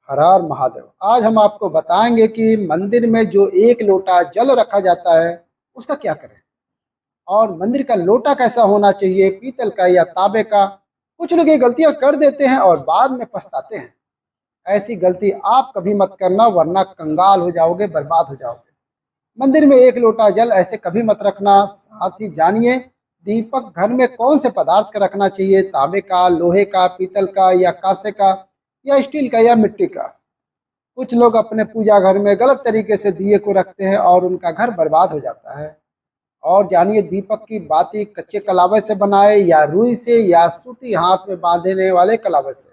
हर हर महादेव। आज हम आपको बताएंगे कि मंदिर में जो एक लोटा जल रखा जाता है उसका क्या करें, और मंदिर का लोटा कैसा होना चाहिए, पीतल का या तांबे का। कुछ लोग ये गलतियां कर देते हैं और बाद में पछताते हैं। ऐसी गलती आप कभी मत करना, वरना कंगाल हो जाओगे, बर्बाद हो जाओगे। मंदिर में एक लोटा जल ऐसे कभी मत रखना। साथ ही जानिए दीपक घर में कौन से पदार्थ का रखना चाहिए, तांबे का, लोहे का, पीतल का या कांसे का, या स्टील का या मिट्टी का। कुछ लोग अपने पूजा घर में गलत तरीके से दिए को रखते हैं और उनका घर बर्बाद हो जाता है। और जानिए दीपक की बाती कच्चे कलावे से बनाए या रुई से या सूती हाथ में बांधने वाले कलावे से।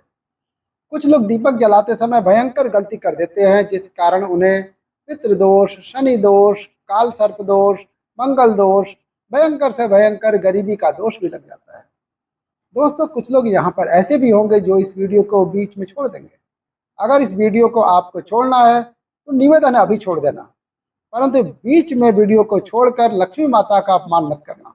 कुछ लोग दीपक जलाते समय भयंकर गलती कर देते हैं, जिस कारण उन्हें पितृदोष, शनि दोष, काल सर्प दोष, मंगल दोष, भयंकर से भयंकर गरीबी का दोष भी लग जाता है। दोस्तों, कुछ लोग यहाँ पर ऐसे भी होंगे जो इस वीडियो को बीच में छोड़ देंगे। अगर इस वीडियो को आपको छोड़ना है तो निवेदन है अभी छोड़ देना, परंतु बीच में वीडियो को छोड़कर लक्ष्मी माता का अपमान मत करना।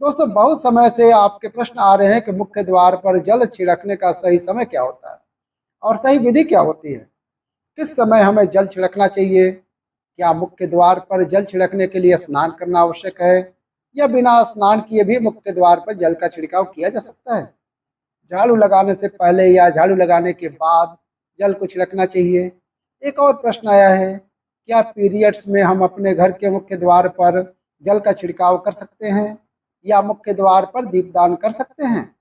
दोस्तों, बहुत समय से आपके प्रश्न आ रहे हैं कि मुख्य द्वार पर जल छिड़कने का सही समय क्या होता है और सही विधि क्या होती है। किस समय हमें जल छिड़कना चाहिए? क्या मुख्य द्वार पर जल छिड़कने के लिए स्नान करना आवश्यक है, या बिना स्नान किए भी मुख्य द्वार पर जल का छिड़काव किया जा सकता है? झाड़ू लगाने से पहले या झाड़ू लगाने के बाद जल को छिड़कना चाहिए? एक और प्रश्न आया है, क्या पीरियड्स में हम अपने घर के मुख्य द्वार पर जल का छिड़काव कर सकते हैं, या मुख्य द्वार पर दीपदान कर सकते हैं?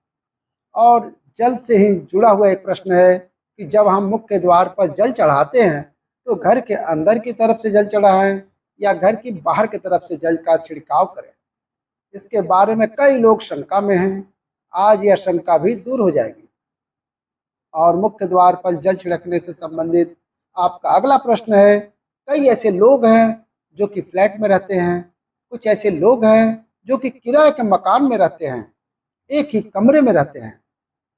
और जल से ही जुड़ा हुआ एक प्रश्न है कि जब हम मुख्य द्वार पर जल चढ़ाते हैं तो घर के अंदर की तरफ से जल चढ़ाएं या घर की बाहर की तरफ से जल का छिड़काव करें। इसके बारे में कई लोग शंका में हैं। आज यह शंका भी दूर हो जाएगी। और मुख्य द्वार पर जल छिड़कने से संबंधित आपका अगला प्रश्न है, कई ऐसे लोग हैं जो कि फ्लैट में रहते हैं, कुछ ऐसे लोग हैं जो कि किराए के मकान में रहते हैं, एक ही कमरे में रहते हैं।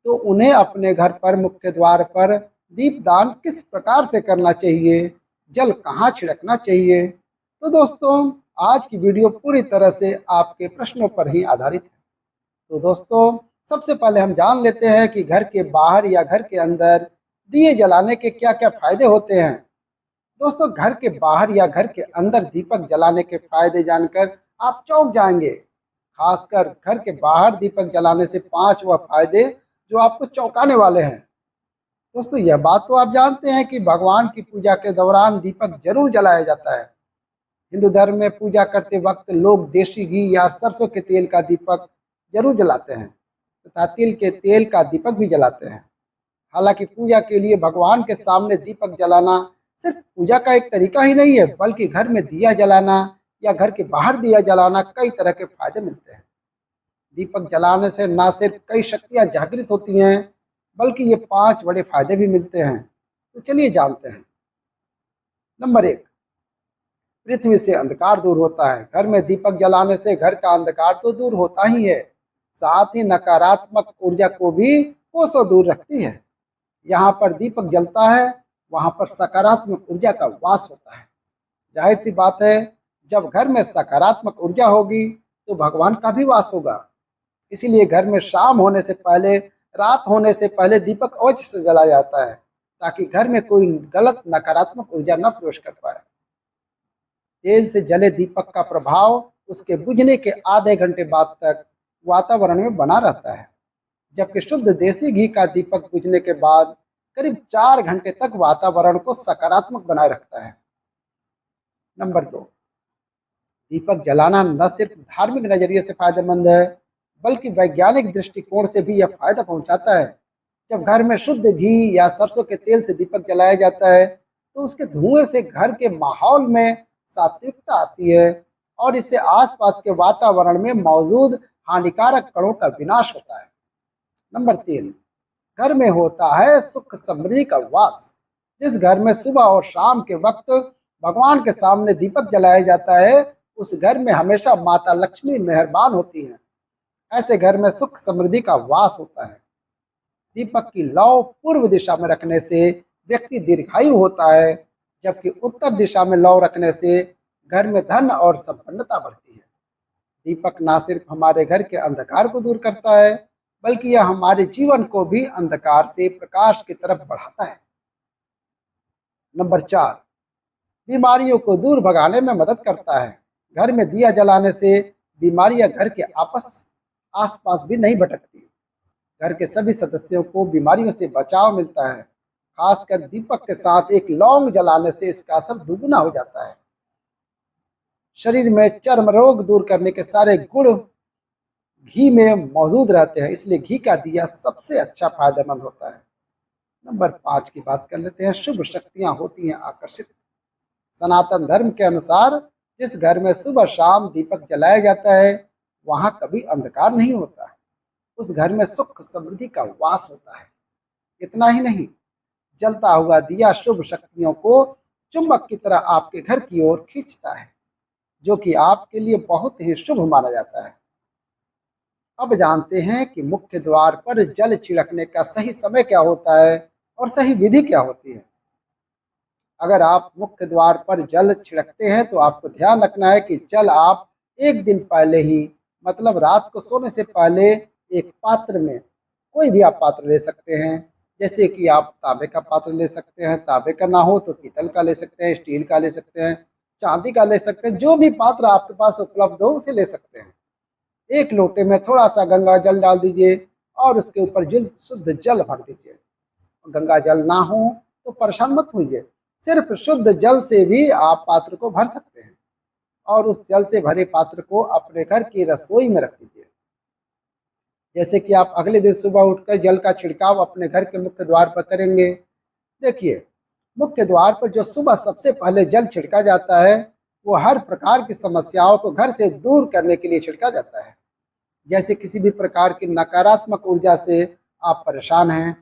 तो उन्हें अपने घर पर मुख्य द्वार पर दीपदान किस प्रकार से करना चाहिए, जल कहाँ छिड़कना चाहिए? तो दोस्तों, आज की वीडियो पूरी तरह से आपके प्रश्नों पर ही आधारित है। तो दोस्तों, सबसे पहले हम जान लेते हैं कि घर के बाहर या घर के अंदर दिए जलाने के क्या क्या फायदे होते हैं। दोस्तों, घर के बाहर या घर के अंदर दीपक जलाने के फायदे जानकर आप चौंक जाएंगे। खासकर घर के बाहर दीपक जलाने से 5 वह फायदे जो आपको चौंकाने वाले हैं। दोस्तों, यह बात तो आप जानते हैं कि भगवान की पूजा के दौरान दीपक जरूर जलाया जाता है। हिंदू धर्म में पूजा करते वक्त लोग देशी घी या सरसों के तेल का दीपक जरूर जलाते हैं तथा तिल के तेल का दीपक भी जलाते हैं। हालांकि पूजा के लिए भगवान के सामने दीपक जलाना सिर्फ पूजा का एक तरीका ही नहीं है, बल्कि घर में दिया जलाना या घर के बाहर दिया जलाना कई तरह के फायदे मिलते हैं। दीपक जलाने से न सिर्फ कई शक्तियां जागृत होती हैं, बल्कि ये 5 बड़े फायदे भी मिलते हैं। तो चलिए जानते हैं। नंबर 1, पृथ्वी से अंधकार दूर होता है। घर में दीपक जलाने से घर का अंधकार तो दूर होता ही है, साथ ही नकारात्मक ऊर्जा को भी कोसों दूर रखती है। यहाँ पर दीपक जलता है, वहाँ पर सकारात्मक ऊर्जा का वास होता है। जाहिर सी बात है, जब घर में सकारात्मक ऊर्जा होगी तो भगवान का भी वास होगा। इसीलिए घर में शाम होने से पहले, रात होने से पहले दीपक अवश्य से जलाया जाता है, ताकि घर में कोई गलत नकारात्मक ऊर्जा न प्रवेश कर पाए। तेल से जले दीपक का प्रभाव उसके बुझने के आधे घंटे बाद तक वातावरण में बना रहता है, जबकि शुद्ध देसी घी का दीपक बुझने के बाद करीब 4 घंटे तक वातावरण को सकारात्मक बनाए रखता है। नंबर 2, दीपक जलाना न सिर्फ धार्मिक नजरिए से फायदेमंद है, बल्कि वैज्ञानिक दृष्टिकोण से भी यह फायदा पहुंचाता है। जब घर में शुद्ध घी या सरसों के तेल से दीपक जलाया जाता है तो उसके धुएं से घर के माहौल में सात्विकता आती है, और इससे आसपास के वातावरण में मौजूद हानिकारक कणों का विनाश होता है। नंबर 3, घर में होता है सुख समृद्धि का वास। जिस घर में सुबह और शाम के वक्त भगवान के सामने दीपक जलाया जाता है, उस घर में हमेशा माता लक्ष्मी मेहरबान होती हैं। ऐसे घर में सुख समृद्धि का वास होता है। दीपक की लौ पूर्व दिशा में रखने से व्यक्ति दीर्घायु होता है, जबकि उत्तर दिशा में लौ रखने से घर में धन और संपन्नता बढ़ती है। दीपक न सिर्फ हमारे घर के अंधकार को दूर करता है, बल्कि यह हमारे जीवन को भी अंधकार से प्रकाश की तरफ बढ़ाता है। नंबर 4, बीमारियों को दूर भगाने में मदद करता है। घर में दिया जलाने से बीमारियां घर के आसपास भी नहीं भटकती। घर के सभी सदस्यों को बीमारियों से बचाव मिलता है। खासकर दीपक के साथ एक लौंग जलाने से इसका असर दुगुना हो जाता है। शरीर में चर्म रोग दूर करने के सारे गुण घी में मौजूद रहते हैं, इसलिए घी का दिया सबसे अच्छा फायदेमंद होता है। नंबर 5 की बात कर लेते हैं। शुभ शक्तियां होती हैं आकर्षित। सनातन धर्म के अनुसार जिस घर में सुबह शाम दीपक जलाया जाता है वहां कभी अंधकार नहीं होता है। उस घर में सुख समृद्धि का वास होता है। इतना ही नहीं, जलता हुआ दिया शुभ शक्तियों को चुंबक की तरह आपके घर की ओर खींचता है, जो कि आपके लिए बहुत ही शुभ माना जाता है। अब जानते हैं कि मुख्य द्वार पर जल छिड़कने का सही समय क्या होता है और सही विधि क्या होती है। अगर आप मुख्य द्वार पर जल छिड़कते हैं तो आपको ध्यान रखना है कि जल आप एक दिन पहले ही, मतलब रात को सोने से पहले, एक पात्र में, कोई भी आप पात्र ले सकते हैं। जैसे कि आप तांबे का पात्र ले सकते हैं, तांबे का ना हो तो पीतल का ले सकते हैं, स्टील का ले सकते हैं, चांदी का ले सकते हैं। जो भी पात्र आपके पास उपलब्ध हो उसे ले सकते हैं। एक लोटे में थोड़ा सा गंगा जल डाल दीजिए और उसके ऊपर शुद्ध जल भर दीजिए। गंगा जल ना हो तो परेशान मत होइए, सिर्फ शुद्ध जल से भी आप पात्र को भर सकते हैं और उस जल से भरे पात्र को अपने घर की रसोई में रख दीजिए। जैसे कि आप अगले दिन सुबह उठकर जल का छिड़काव अपने घर के मुख्य द्वार पर करेंगे। देखिए, मुख्य द्वार पर जो सुबह सबसे पहले जल छिड़का जाता है वो हर प्रकार की समस्याओं को घर से दूर करने के लिए छिड़का जाता है। जैसे किसी भी प्रकार की नकारात्मक ऊर्जा से आप परेशान हैं,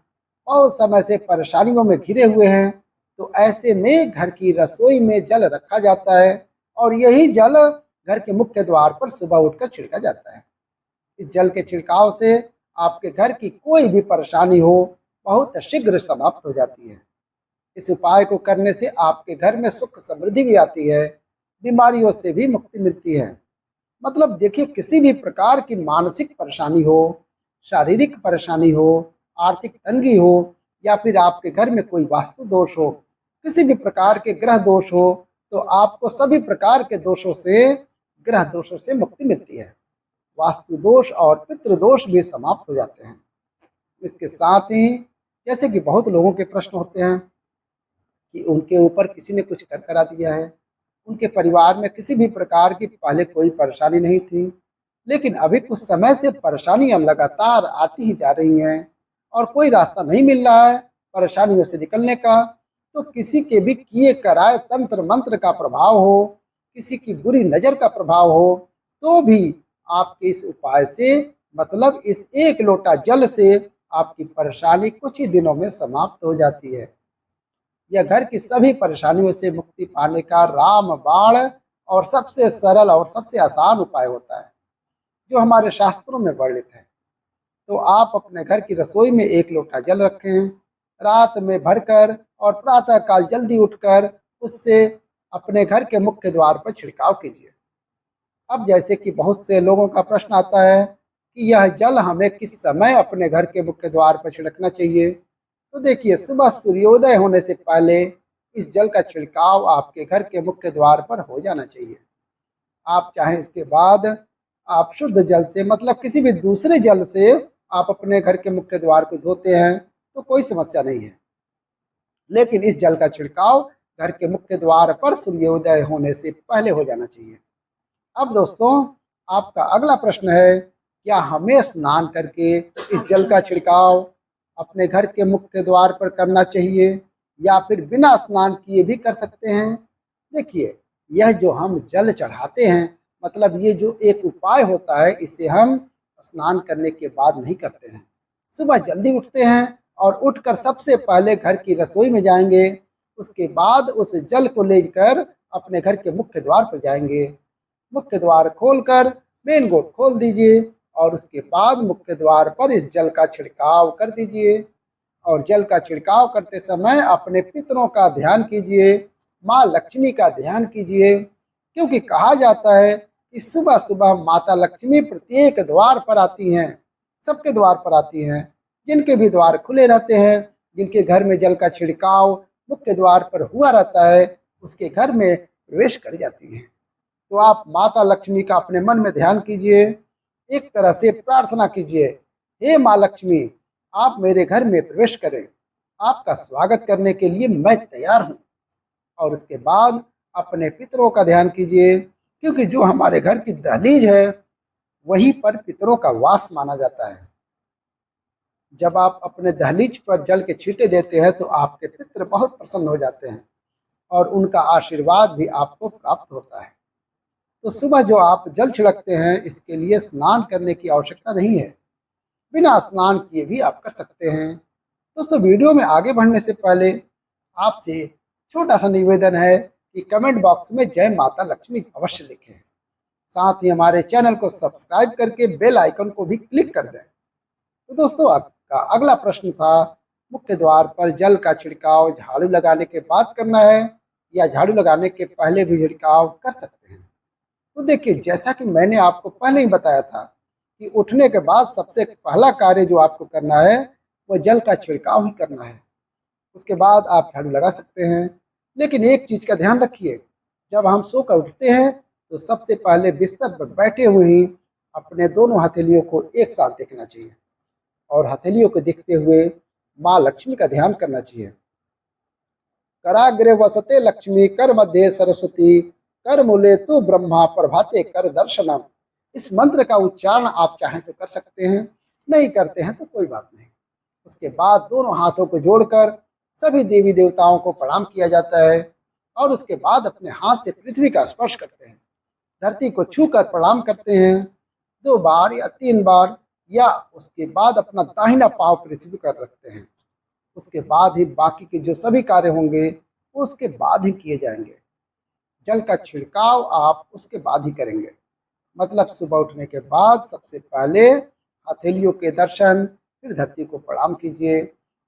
बहुत समय से परेशानियों में घिरे हुए हैं, तो ऐसे में घर की रसोई में जल रखा जाता है और यही जल घर के मुख्य द्वार पर सुबह उठकर छिड़का जाता है। इस जल के छिड़काव से आपके घर की कोई भी परेशानी हो बहुत शीघ्र समाप्त हो जाती है। इस उपाय को करने से आपके घर में सुख समृद्धि भी आती है, बीमारियों से भी मुक्ति मिलती है। मतलब देखिए, किसी भी प्रकार की मानसिक परेशानी हो, शारीरिक परेशानी हो, आर्थिक तंगी हो या फिर आपके घर में कोई वास्तु दोष हो, किसी भी प्रकार के ग्रह दोष हो, तो आपको सभी प्रकार के दोषों से, ग्रह दोषों से मुक्ति मिलती है। वास्तु दोष और पितृ दोष भी समाप्त हो जाते हैं। इसके साथ ही जैसे कि बहुत लोगों के प्रश्न होते हैं कि उनके ऊपर किसी ने कुछ कर करा दिया है, उनके परिवार में किसी भी प्रकार की पहले कोई परेशानी नहीं थी, लेकिन अभी कुछ समय से परेशानियां लगातार आती ही जा रही हैं और कोई रास्ता नहीं मिल रहा है परेशानियों से निकलने का। तो किसी के भी किए कराए तंत्र मंत्र का प्रभाव हो, किसी की बुरी नज़र का प्रभाव हो, तो भी आपके इस उपाय से, मतलब इस एक लोटा जल से, आपकी परेशानी कुछ ही दिनों में समाप्त हो जाती है। यह घर की सभी परेशानियों से मुक्ति पाने का रामबाण और सबसे सरल और सबसे आसान उपाय होता है, जो हमारे शास्त्रों में वर्णित है। तो आप अपने घर की रसोई में एक लोटा जल रखें, रात में भरकर और प्रातः काल जल्दी उठकर उससे अपने घर के मुख्य द्वार पर छिड़काव कीजिए। अब जैसे कि बहुत से लोगों का प्रश्न आता है कि यह जल हमें किस समय अपने घर के मुख्य द्वार पर छिड़कना चाहिए, तो देखिए, सुबह सूर्योदय होने से पहले इस जल का छिड़काव आपके घर के मुख्य द्वार पर हो जाना चाहिए। आप चाहें इसके बाद आप शुद्ध जल से, मतलब किसी भी दूसरे जल से आप अपने घर के मुख्य द्वार को धोते हैं तो कोई समस्या नहीं है, लेकिन इस जल का छिड़काव घर के मुख्य द्वार पर सूर्योदय होने से पहले हो जाना चाहिए। अब दोस्तों, आपका अगला प्रश्न है, क्या हमें स्नान करके इस जल का छिड़काव अपने घर के मुख्य द्वार पर करना चाहिए या फिर बिना स्नान किए भी कर सकते हैं? देखिए, यह जो हम जल चढ़ाते हैं, मतलब ये जो एक उपाय होता है, इसे हम स्नान करने के बाद नहीं करते हैं। सुबह जल्दी उठते हैं और उठकर सबसे पहले घर की रसोई में जाएंगे, उसके बाद उस जल को लेकर अपने घर के मुख्य द्वार पर जाएंगे। मुख्य द्वार खोलकर मेन गेट खोल दीजिए और उसके बाद मुख्य द्वार पर इस जल का छिड़काव कर दीजिए। और जल का छिड़काव करते समय अपने पितरों का ध्यान कीजिए, माँ लक्ष्मी का ध्यान कीजिए, क्योंकि कहा जाता है कि सुबह सुबह माता लक्ष्मी प्रत्येक द्वार पर आती हैं, सबके द्वार पर आती हैं। जिनके भी द्वार खुले रहते हैं, जिनके घर में जल का छिड़काव मुख्य द्वार पर हुआ रहता है उसके घर में प्रवेश कर जाती है। तो आप माता लक्ष्मी का अपने मन में ध्यान कीजिए, एक तरह से प्रार्थना कीजिए, हे माँ लक्ष्मी, आप मेरे घर में प्रवेश करें, आपका स्वागत करने के लिए मैं तैयार हूँ। और उसके बाद अपने पितरों का ध्यान कीजिए, क्योंकि जो हमारे घर की दहलीज है वहीं पर पितरों का वास माना जाता है। जब आप अपने दहलीज पर जल के छींटे देते हैं तो आपके पितर बहुत प्रसन्न हो जाते हैं और उनका आशीर्वाद भी आपको प्राप्त होता है। तो सुबह जो आप जल छिड़कते हैं इसके लिए स्नान करने की आवश्यकता नहीं है, बिना स्नान किए भी आप कर सकते हैं। दोस्तों, वीडियो में आगे बढ़ने से पहले आपसे छोटा सा निवेदन है कि कमेंट बॉक्स में जय माता लक्ष्मी अवश्य लिखें। साथ ही हमारे चैनल को सब्सक्राइब करके बेल आइकन को भी क्लिक कर दें। तो दोस्तों, आपका अगला प्रश्न था, मुख्य द्वार पर जल का छिड़काव झाड़ू लगाने के बाद करना है या झाड़ू लगाने के पहले भी छिड़काव कर सकते हैं? तो देखिए, जैसा कि मैंने आपको पहले ही बताया था कि उठने के बाद सबसे पहला कार्य जो आपको करना है वो जल का छिड़काव ही करना है। उसके बाद आप झाड़ू लगा सकते हैं। लेकिन एक चीज़ का ध्यान रखिए, जब हम सोकर उठते हैं तो सबसे पहले बिस्तर पर बैठे हुए ही अपने दोनों हथेलियों को एक साथ देखना चाहिए और हथेलियों को देखते हुए माँ लक्ष्मी का ध्यान करना चाहिए। कराग्रे वसते लक्ष्मी, कर मध्य सरस्वती, कर मूले तु ब्रह्मा, प्रभाते कर दर्शनम। इस मंत्र का उच्चारण आप चाहें तो कर सकते हैं, नहीं करते हैं तो कोई बात नहीं। उसके बाद दोनों हाथों को जोड़कर सभी देवी देवताओं को प्रणाम किया जाता है और उसके बाद अपने हाथ से पृथ्वी का स्पर्श करते हैं, धरती को छूकर प्रणाम करते हैं 2 बार या 3 बार, या उसके बाद अपना दाहिना पांव पृथ्वी पर रखते हैं। उसके बाद ही बाकी के जो सभी कार्य होंगे वो उसके बाद ही किए जाएंगे। जल का छिड़काव आप उसके बाद ही करेंगे, मतलब सुबह उठने के बाद सबसे पहले हथेलियों के दर्शन, फिर धरती को प्रणाम कीजिए,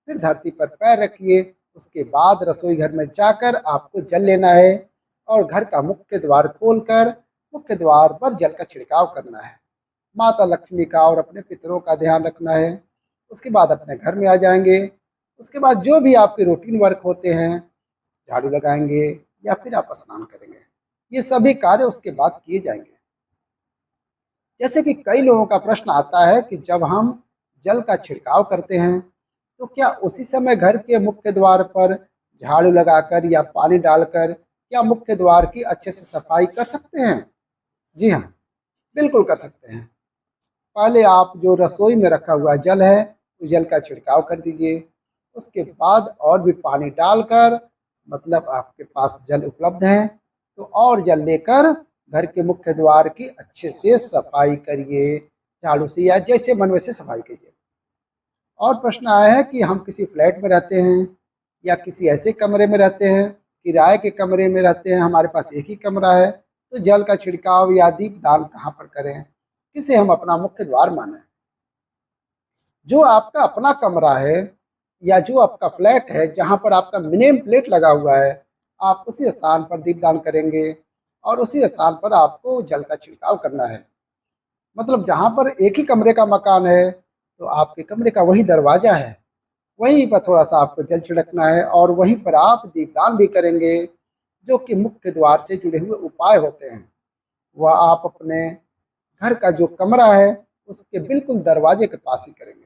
फिर धरती पर पैर रखिए। उसके बाद रसोई घर में जाकर आपको जल लेना है और घर का मुख्य द्वार खोलकर मुख्य द्वार पर जल का छिड़काव करना है। माता लक्ष्मी का और अपने पितरों का ध्यान रखना है। उसके बाद अपने घर में आ जाएंगे। उसके बाद जो भी आपके रूटीन वर्क होते हैं, झाड़ू लगाएंगे या फिर आप स्नान करेंगे, ये सभी कार्य उसके बाद किए जाएंगे। जैसे कि कई लोगों का प्रश्न आता है कि जब हम जल का छिड़काव करते हैं तो क्या उसी समय घर के मुख्य द्वार पर झाड़ू लगाकर या पानी डालकर क्या मुख्य द्वार की अच्छे से सफाई कर सकते हैं? जी हाँ, बिल्कुल कर सकते हैं। पहले आप जो रसोई में रखा हुआ जल है उस जल का छिड़काव कर दीजिए। उसके बाद और भी पानी डालकर, मतलब आपके पास जल उपलब्ध है तो और जल लेकर घर के मुख्य द्वार की अच्छे से सफाई करिए, झाड़ू से या जैसे मन वैसे सफाई कीजिए। और प्रश्न आया है कि हम किसी फ्लैट में रहते हैं या किसी ऐसे कमरे में रहते हैं, किराए के कमरे में रहते हैं, हमारे पास एक ही कमरा है, तो जल का छिड़काव या दीपदान कहाँ पर करें, किसे हम अपना मुख्य द्वार माने? जो आपका अपना कमरा है या जो आपका फ्लैट है जहाँ पर आपका नेम प्लेट लगा हुआ है, आप उसी स्थान पर दीपदान करेंगे और उसी स्थान पर आपको जल का छिड़काव करना है। मतलब जहाँ पर एक ही कमरे का मकान है तो आपके कमरे का वही दरवाज़ा है, वहीं पर थोड़ा-सा आपको जल छिड़कना है और वहीं पर आप दीपदान भी करेंगे, जो कि मुख्य द्वार से जुड़े हुए उपाय होते हैं। वह आप अपने घर का जो कमरा है, उसके बिल्कुल दरवाजे के पास ही करेंगे।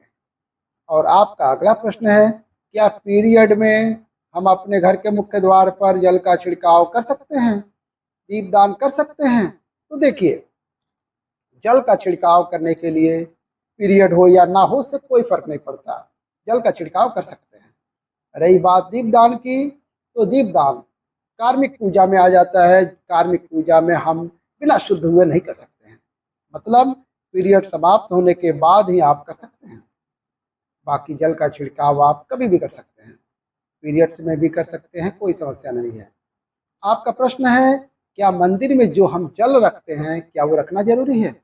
और आपका अगला प्रश्न है, क्या पीरियड में हम अपने घर के मुख्य द्वार पर जल का छिड़काव कर सकते हैं, दीपदान कर सकते हैं? तो देखिए, जल का छिड़काव करने के लिए पीरियड हो या ना हो, उससे कोई फर्क नहीं पड़ता, जल का छिड़काव कर सकते हैं। रही बात दीपदान की, तो दीपदान कार्मिक पूजा में आ जाता है। कार्मिक पूजा में हम बिना शुद्ध हुए नहीं कर सकते हैं, मतलब पीरियड समाप्त होने के बाद ही आप कर सकते हैं। बाकी जल का छिड़काव आप कभी भी कर सकते हैं, पीरियड्स में भी कर सकते हैं, कोई समस्या नहीं है। आपका प्रश्न है, क्या मंदिर में जो हम जल रखते हैं क्या वो रखना जरूरी है?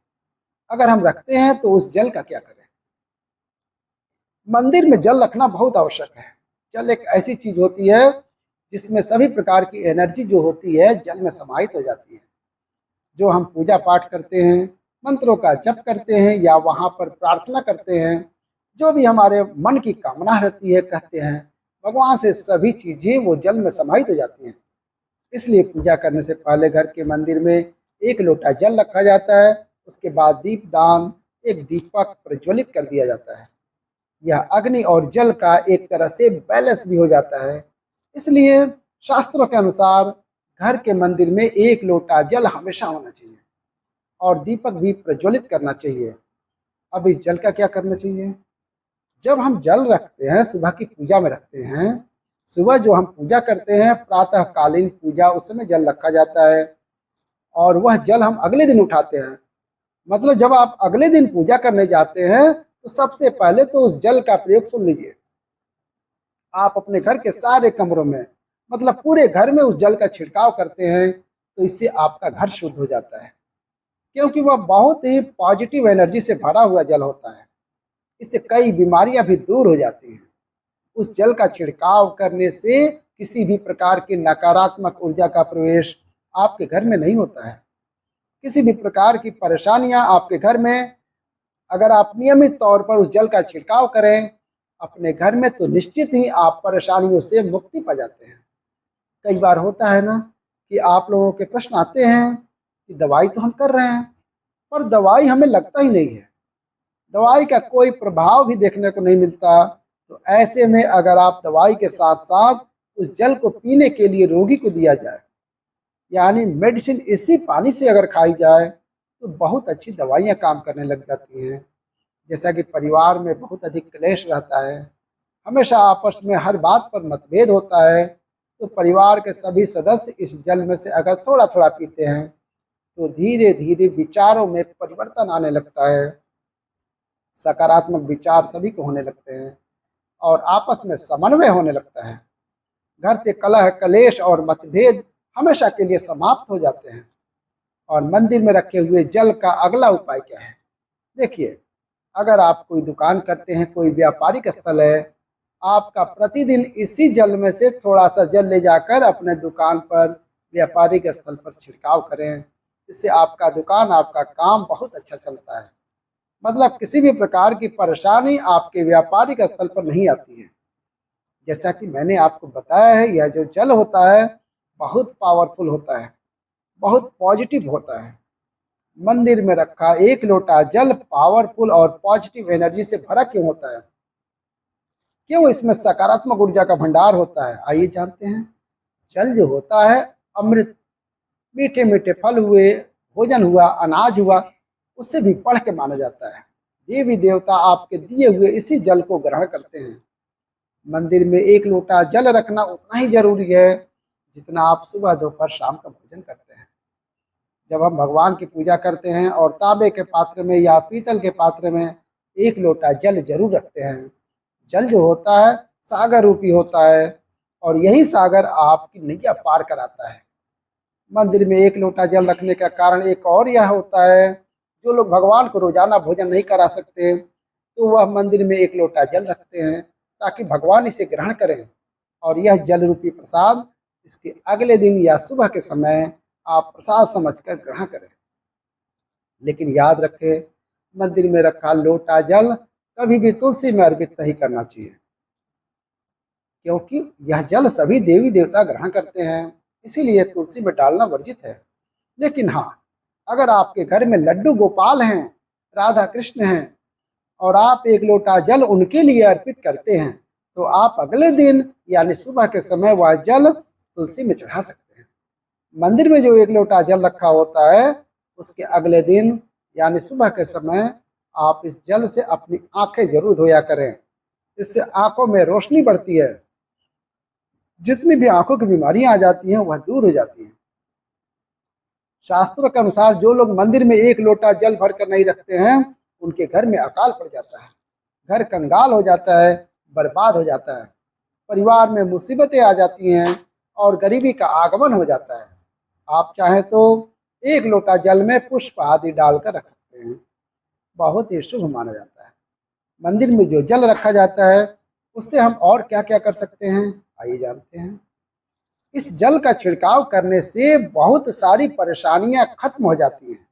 अगर हम रखते हैं तो उस जल का क्या करें? मंदिर में जल रखना बहुत आवश्यक है। जल एक ऐसी चीज होती है जिसमें सभी प्रकार की एनर्जी जो होती है जल में समाहित हो जाती है। जो हम पूजा पाठ करते हैं, मंत्रों का जप करते हैं या वहाँ पर प्रार्थना करते हैं, जो भी हमारे मन की कामना रहती है कहते हैं, भगवान से सभी चीजें वो जल में समाहित हो जाती हैं। इसलिए पूजा करने से पहले घर के मंदिर में एक लोटा जल रखा जाता है। उसके बाद दीपदान, एक दीपक प्रज्वलित कर दिया जाता है। यह अग्नि और जल का एक तरह से बैलेंस भी हो जाता है। इसलिए शास्त्रों के अनुसार घर के मंदिर में एक लोटा जल हमेशा होना चाहिए और दीपक भी प्रज्वलित करना चाहिए। अब इस जल का क्या करना चाहिए? जब हम जल रखते हैं, सुबह की पूजा में रखते हैं, सुबह जो हम पूजा करते हैं प्रातःकालीन पूजा, उस समय जल रखा जाता है और वह जल हम अगले दिन उठाते हैं। मतलब जब आप अगले दिन पूजा करने जाते हैं तो सबसे पहले तो उस जल का प्रयोग सुन लीजिए। आप अपने घर के सारे कमरों में, मतलब पूरे घर में उस जल का छिड़काव करते हैं तो इससे आपका घर शुद्ध हो जाता है, क्योंकि वह बहुत ही पॉजिटिव एनर्जी से भरा हुआ जल होता है। इससे कई बीमारियां भी दूर हो जाती हैं। उस जल का छिड़काव करने से किसी भी प्रकार की नकारात्मक ऊर्जा का प्रवेश आपके घर में नहीं होता है। किसी भी प्रकार की परेशानियां आपके घर में, अगर आप नियमित तौर पर उस जल का छिड़काव करें अपने घर में, तो निश्चित ही आप परेशानियों से मुक्ति पा जाते हैं। कई बार होता है ना कि आप लोगों के प्रश्न आते हैं कि दवाई तो हम कर रहे हैं पर दवाई हमें लगता ही नहीं है, दवाई का कोई प्रभाव भी देखने को नहीं मिलता। तो ऐसे में अगर आप दवाई के साथ साथ उस जल को पीने के लिए रोगी को दिया जाए, यानी मेडिसिन इसी पानी से अगर खाई जाए, तो बहुत अच्छी दवाइयाँ काम करने लग जाती हैं। जैसा कि परिवार में बहुत अधिक क्लेश रहता है, हमेशा आपस में हर बात पर मतभेद होता है, तो परिवार के सभी सदस्य इस जल में से अगर थोड़ा थोड़ा पीते हैं तो धीरे धीरे विचारों में परिवर्तन आने लगता है। सकारात्मक विचार सभी को होने लगते हैं और आपस में समन्वय होने लगता है। घर से कलह, कलेश और मतभेद हमेशा के लिए समाप्त हो जाते हैं। और मंदिर में रखे हुए जल का अगला उपाय क्या है? देखिए, अगर आप कोई दुकान करते हैं, कोई व्यापारिक स्थल है, आपका प्रतिदिन इसी जल में से थोड़ा सा जल ले जाकर अपने दुकान पर, व्यापारिक स्थल पर छिड़काव करें। इससे आपका दुकान, आपका काम बहुत अच्छा चलता है। मतलब किसी भी प्रकार की परेशानी आपके व्यापारिक स्थल पर नहीं आती है। जैसा कि मैंने आपको बताया है, यह जो जल होता है बहुत पावरफुल होता है, बहुत पॉजिटिव होता है। मंदिर में रखा एक लोटा जल पावरफुल और पॉजिटिव एनर्जी से भरा क्यों होता है? क्यों इसमें सकारात्मक ऊर्जा का भंडार होता है? आइए जानते हैं। जल जो होता है अमृत, मीठे मीठे फल हुए, भोजन हुआ, अनाज हुआ, उससे भी बढ़ के माना जाता है। देवी देवता आपके दिए हुए इसी जल को ग्रहण करते हैं। मंदिर में एक लोटा जल रखना उतना ही जरूरी है जितना आप सुबह, दोपहर, शाम का भोजन करते हैं। जब हम भगवान की पूजा करते हैं और तांबे के पात्र में या पीतल के पात्र में एक लोटा जल जरूर रखते हैं। जल जो होता है सागर रूपी होता है और यही सागर आपकी नैया पार कराता है। मंदिर में एक लोटा जल रखने का कारण एक और यह होता है, जो लोग भगवान को रोजाना भोजन नहीं करा सकते तो वह मंदिर में एक लोटा जल रखते हैं ताकि भगवान इसे ग्रहण करें और यह जल रूपी प्रसाद इसके अगले दिन या सुबह के समय आप प्रसाद समझकर ग्रहण करें। लेकिन याद रखें, मंदिर में रखा लोटा जल कभी भी तुलसी में अर्पित नहीं करना चाहिए, क्योंकि यह जल सभी देवी देवता ग्रहण करते हैं, इसीलिए तुलसी में डालना वर्जित है। लेकिन हाँ, अगर आपके घर में लड्डू गोपाल हैं, राधा कृष्ण हैं और आप एक लोटा जल उनके लिए अर्पित करते हैं, तो आप अगले दिन यानी सुबह के समय वह जल तुलसी में चढ़ा सकते हैं। मंदिर में जो एक लोटा जल रखा होता है उसके अगले दिन यानी सुबह के समय आप इस जल से अपनी आंखें जरूर धोया करें। इससे आंखों में रोशनी बढ़ती है, जितनी भी आंखों की बीमारियां आ जाती हैं वह दूर हो जाती हैं। शास्त्रों के अनुसार जो लोग मंदिर में एक लोटा जल भर कर नहीं रखते हैं उनके घर में अकाल पड़ जाता है, घर कंगाल हो जाता है, बर्बाद हो जाता है, परिवार में मुसीबतें आ जाती हैं और गरीबी का आगमन हो जाता है। आप चाहें तो एक लोटा जल में पुष्प आदि डालकर रख सकते हैं, बहुत ही शुभ माना जाता है। मंदिर में जो जल रखा जाता है उससे हम और क्या क्या कर सकते हैं, आइए जानते हैं। इस जल का छिड़काव करने से बहुत सारी परेशानियां खत्म हो जाती हैं।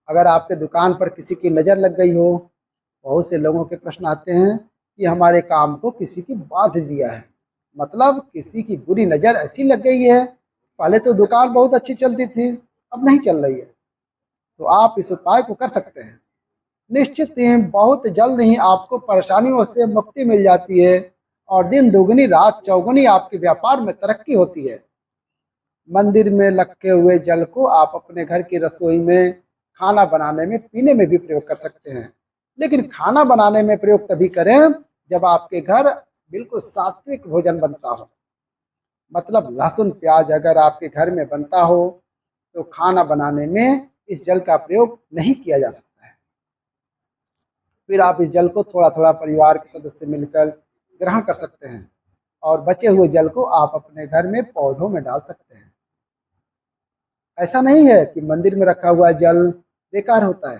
अगर आपके दुकान पर किसी की नज़र लग गई हो, बहुत से लोगों के प्रश्न आते हैं कि हमारे काम को किसी की बांध दिया है, मतलब किसी की बुरी नज़र ऐसी लग गई है। पहले तो दुकान बहुत अच्छी चलती थी, अब नहीं चल रही है। तो आप इस उपाय को कर सकते हैं। निश्चित ही बहुत जल्द ही आपको परेशानियों से मुक्ति मिल जाती है और दिन दोगुनी रात चौगुनी आपके व्यापार में तरक्की होती है। मंदिर में रखे हुए जल को आप अपने घर की रसोई में, खाना बनाने में, पीने में भी प्रयोग कर सकते हैं। लेकिन खाना बनाने में प्रयोग तभी करें जब आपके घर बिल्कुल सात्विक भोजन बनता हो, मतलब लहसुन प्याज अगर आपके घर में बनता हो तो खाना बनाने में इस जल का प्रयोग नहीं किया जा सकता है। फिर आप इस जल को थोड़ा थोड़ा परिवार के सदस्य मिलकर ग्रहण कर सकते हैं और बचे हुए जल को आप अपने घर में पौधों में डाल सकते हैं। ऐसा नहीं है कि मंदिर में रखा हुआ जल बेकार होता है,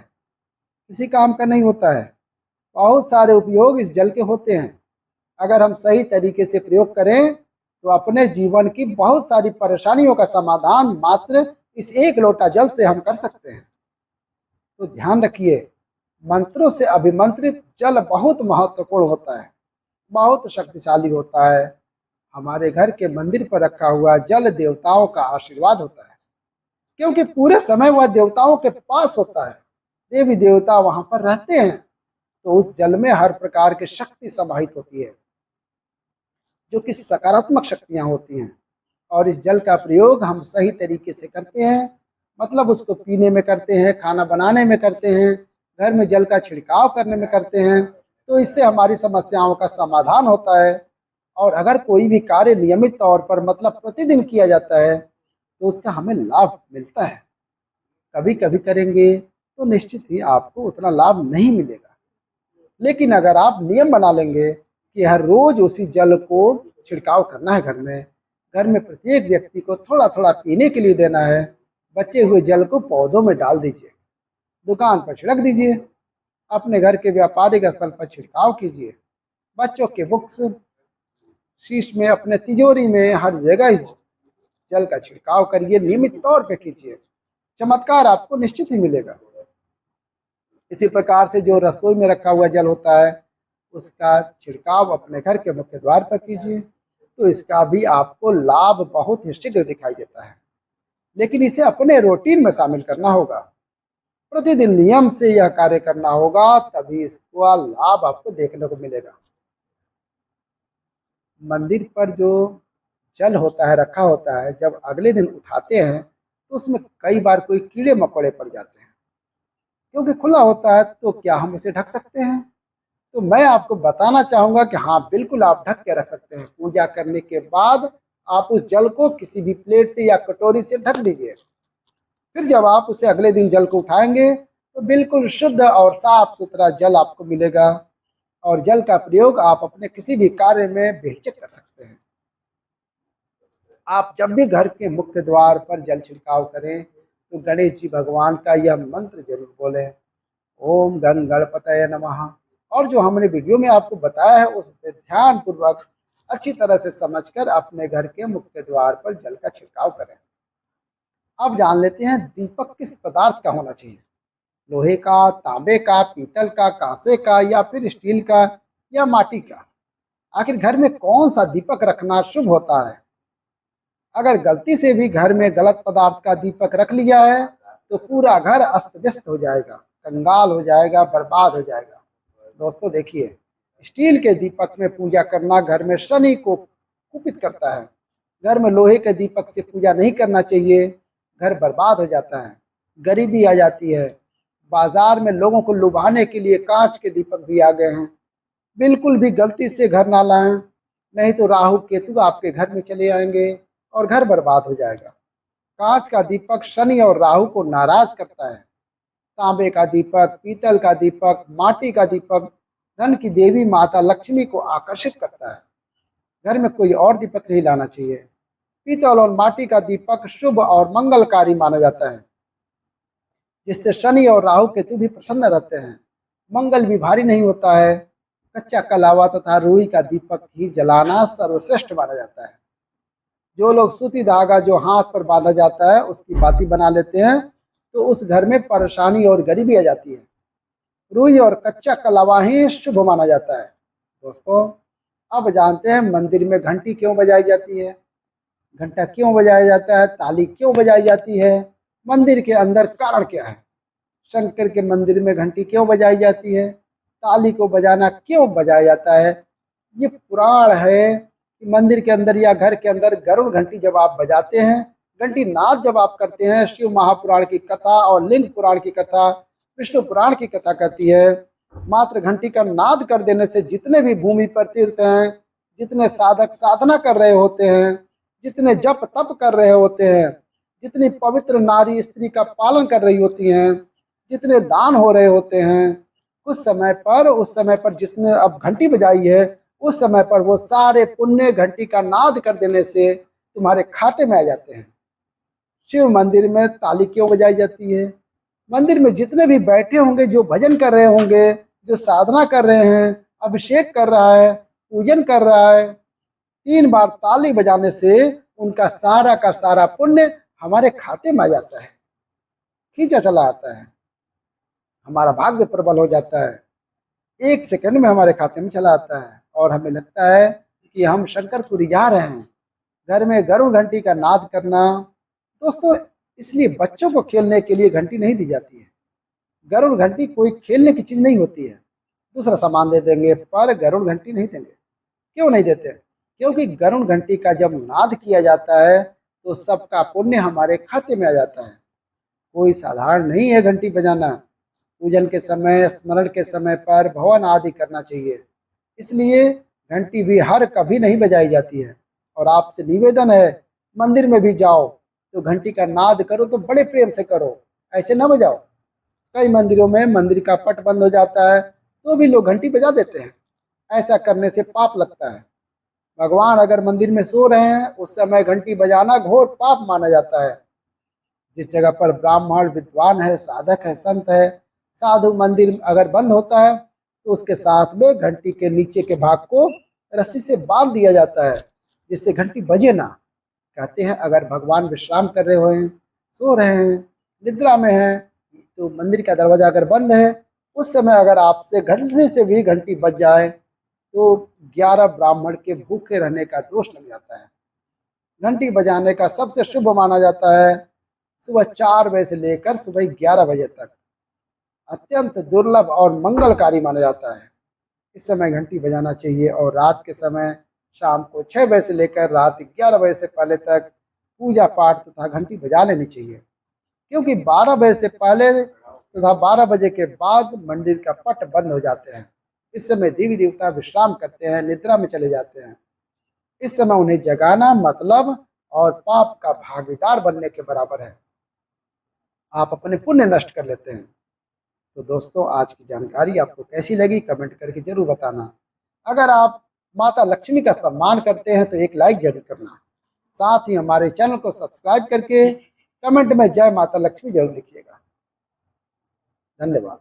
किसी काम का नहीं होता है। बहुत सारे उपयोग इस जल के होते हैं। अगर हम सही तरीके से प्रयोग करें तो अपने जीवन की बहुत सारी परेशानियों का समाधान मात्र इस एक लोटा जल से हम कर सकते हैं। तो ध्यान रखिए, मंत्रों से अभिमंत्रित जल बहुत महत्वपूर्ण होता है, बहुत शक्तिशाली होता है। हमारे घर के मंदिर पर रखा हुआ जल देवताओं का आशीर्वाद होता है, क्योंकि पूरे समय वह देवताओं के पास होता है। देवी देवता वहां पर रहते हैं, तो उस जल में हर प्रकार की शक्ति समाहित होती है, जो कि सकारात्मक शक्तियां होती हैं। और इस जल का प्रयोग हम सही तरीके से करते हैं, मतलब उसको पीने में करते हैं, खाना बनाने में करते हैं, घर में जल का छिड़काव करने में करते हैं, तो इससे हमारी समस्याओं का समाधान होता है। और अगर कोई भी कार्य नियमित तौर पर, मतलब प्रतिदिन किया जाता है, तो उसका हमें लाभ मिलता है। कभी कभी करेंगे तो निश्चित ही आपको उतना लाभ नहीं मिलेगा। लेकिन अगर आप नियम बना लेंगे कि हर रोज उसी जल को छिड़काव करना है, घर में प्रत्येक व्यक्ति को थोड़ा थोड़ा पीने के लिए देना है, बचे हुए जल को पौधों में डाल दीजिए, दुकान पर छिड़क दीजिए, अपने घर के व्यापारिक स्थल पर छिड़काव कीजिए, बच्चों के बुक्स, शीश में, अपने तिजोरी में, हर जगह इस जल का छिड़काव करिए, नियमित तौर पर कीजिए। चमत्कार आपको निश्चित ही मिलेगा। इसी प्रकार से जो रसोई में रखा हुआ जल होता है, उसका छिड़काव अपने घर के मुख्य द्वार पर कीजिए, तो इसका भी आपको लाभ बहुत ही शीघ्र दिखाई देता है। लेकिन इसे अपने रूटीन में शामिल करना होगा, प्रतिदिन नियम से यह कार्य करना होगा, तभी इसका लाभ आपको देखने को मिलेगा। मंदिर पर जो जल होता है, रखा होता है, जब अगले दिन उठाते हैं तो उसमें कई बार कोई कीड़े मकोड़े पड़ जाते हैं, क्योंकि खुला होता है। तो क्या हम इसे ढक सकते हैं? तो मैं आपको बताना चाहूँगा कि हाँ, बिल्कुल आप ढक के रख सकते हैं। पूजा करने के बाद आप उस जल को किसी भी प्लेट से या कटोरी से ढक दीजिए। फिर जब आप उसे अगले दिन जल को उठाएंगे तो बिल्कुल शुद्ध और साफ सुथरा जल आपको मिलेगा, और जल का प्रयोग आप अपने किसी भी कार्य में बेहिचक कर सकते हैं। आप जब भी घर के मुख्य द्वार पर जल छिड़काव करें तो गणेश जी भगवान का यह मंत्र जरूर बोलें, ओम गंग गणपतये नमः। और जो हमने वीडियो में आपको बताया है उसे ध्यान पूर्वक अच्छी तरह से समझकर अपने घर के मुख्य द्वार पर जल का छिड़काव करें। अब जान लेते हैं दीपक किस पदार्थ का होना चाहिए, लोहे का, तांबे का, पीतल का, कांसे का, या फिर स्टील का, या माटी का। आखिर घर में कौन सा दीपक रखना शुभ होता है? अगर गलती से भी घर में गलत पदार्थ का दीपक रख लिया है तो पूरा घर अस्त व्यस्त हो जाएगा, कंगाल हो जाएगा, बर्बाद हो जाएगा। दोस्तों देखिए, स्टील के दीपक में पूजा करना घर में शनि को कुपित करता है। घर में लोहे के दीपक से पूजा नहीं करना चाहिए, घर बर्बाद हो जाता है, गरीबी आ जाती है। बाजार में लोगों को लुभाने के लिए कांच के दीपक भी आ गए हैं। बिल्कुल भी गलती से घर ना लाएं, नहीं तो राहु केतु आपके घर में चले आएंगे और घर बर्बाद हो जाएगा। कांच का दीपक शनि और राहु को नाराज करता है। तांबे का दीपक, पीतल का दीपक, माटी का दीपक धन की देवी माता लक्ष्मी को आकर्षित करता है। घर में कोई और दीपक नहीं लाना चाहिए। पीतल और माटी का दीपक शुभ और मंगलकारी माना जाता है, जिससे शनि और राहु केतु भी प्रसन्न रहते हैं, मंगल भी भारी नहीं होता है। कच्चा कलावा तथा रुई का दीपक ही जलाना सर्वश्रेष्ठ माना जाता है। जो लोग सूती धागा जो हाथ पर बांधा जाता है उसकी बाती बना लेते हैं तो उस घर में परेशानी और गरीबी आ जाती है। रुई और कच्चा कलावा ही शुभ माना जाता है। दोस्तों, अब जानते हैं मंदिर में घंटी क्यों बजाई जाती है, घंटा क्यों बजाया जाता है, ताली क्यों बजाई जाती है, मंदिर के अंदर कारण क्या है। शंकर के मंदिर में घंटी क्यों बजाई जाती है, ताली को बजाना क्यों बजाया जाता है। ये पुराण है कि मंदिर के अंदर या घर के अंदर गरुड़ घंटी जब आप बजाते हैं, घंटी नाद जब आप करते हैं, शिव महापुराण की कथा और लिंग पुराण की कथा, विष्णु पुराण की कथा कहती है, मात्र घंटी का नाद कर देने से जितने भी भूमि पर तीर्थ हैं, जितने साधक साधना कर रहे होते हैं, जितने जप तप कर रहे होते हैं, जितनी पवित्र नारी स्त्री का पालन कर रही होती हैं, जितने दान हो रहे होते हैं, उस समय पर जिसने अब घंटी बजाई है, उस समय पर वो सारे पुण्य घंटी का नाद कर देने से तुम्हारे खाते में आ जाते हैं। शिव मंदिर में ताली क्यों बजाई जाती है, मंदिर में जितने भी बैठे होंगे, जो भजन कर रहे होंगे, जो साधना कर रहे हैं, अभिषेक कर रहा है, पूजन कर रहा है, 3 बार ताली बजाने से उनका सारा का सारा पुण्य हमारे खाते में आ जाता है, खींचा चला आता है, हमारा भाग्य प्रबल हो जाता है, 1 सेकंड में हमारे खाते में चला आता है और हमें लगता है कि हम शंकर को रिझा रहे हैं। घर में गरुड़ घंटी का नाद करना, दोस्तों, इसलिए बच्चों को खेलने के लिए घंटी नहीं दी जाती है। गरुड़ घंटी कोई खेलने की चीज नहीं होती है, दूसरा सामान दे देंगे पर गरुड़ घंटी नहीं देंगे। क्यों नहीं देते, क्योंकि गरुड़ घंटी का जब नाद किया जाता है तो सबका पुण्य हमारे खाते में आ जाता है। कोई साधारण नहीं है घंटी बजाना। पूजन के समय, स्मरण के समय पर भवन आदि करना चाहिए, इसलिए घंटी भी हर कभी नहीं बजाई जाती है। और आपसे निवेदन है, मंदिर में भी जाओ तो घंटी का नाद करो तो बड़े प्रेम से करो, ऐसे ना बजाओ। कई मंदिरों में मंदिर का पट बंद हो जाता है तो भी लोग घंटी बजा देते हैं, ऐसा करने से पाप लगता है। भगवान अगर मंदिर में सो रहे हैं उस समय घंटी बजाना घोर पाप माना जाता है। जिस जगह पर ब्राह्मण विद्वान है, साधक है, संत है, साधु, मंदिर अगर बंद होता है तो उसके साथ में घंटी के नीचे के भाग को रस्सी से बांध दिया जाता है, जिससे घंटी बजे ना। कहते हैं अगर भगवान विश्राम कर रहे हो, सो रहे हैं, निद्रा में हैं, तो मंदिर का दरवाजा अगर बंद है, उस समय अगर आपसे घंटी से भी घंटी बज जाए तो 11 ब्राह्मण के भूखे रहने का दोष लग जाता है। घंटी बजाने का सबसे शुभ माना जाता है सुबह 4 बजे से लेकर सुबह 11 बजे तक, अत्यंत दुर्लभ और मंगलकारी माना जाता है। इस समय घंटी बजाना चाहिए और रात के समय शाम को 6 बजे से लेकर रात 11 बजे से पहले तक पूजा पाठ तथा घंटी बजा लेनी चाहिए, क्योंकि 12 बजे से पहले तथा 12 बजे के बाद मंदिर का पट बंद हो जाते हैं। इस समय देवी देवता विश्राम करते हैं, निद्रा में चले जाते हैं। इस समय उन्हें जगाना मतलब और पाप का भागीदार बनने के बराबर है। आप अपने पुण्य नष्ट कर लेते हैं। तो दोस्तों, आज की जानकारी आपको कैसी लगी कमेंट करके जरूर बताना। अगर आप माता लक्ष्मी का सम्मान करते हैं तो एक लाइक जरूर करना। साथ ही हमारे चैनल को सब्सक्राइब करके कमेंट में जय माता लक्ष्मी जरूर लिखिएगा। धन्यवाद।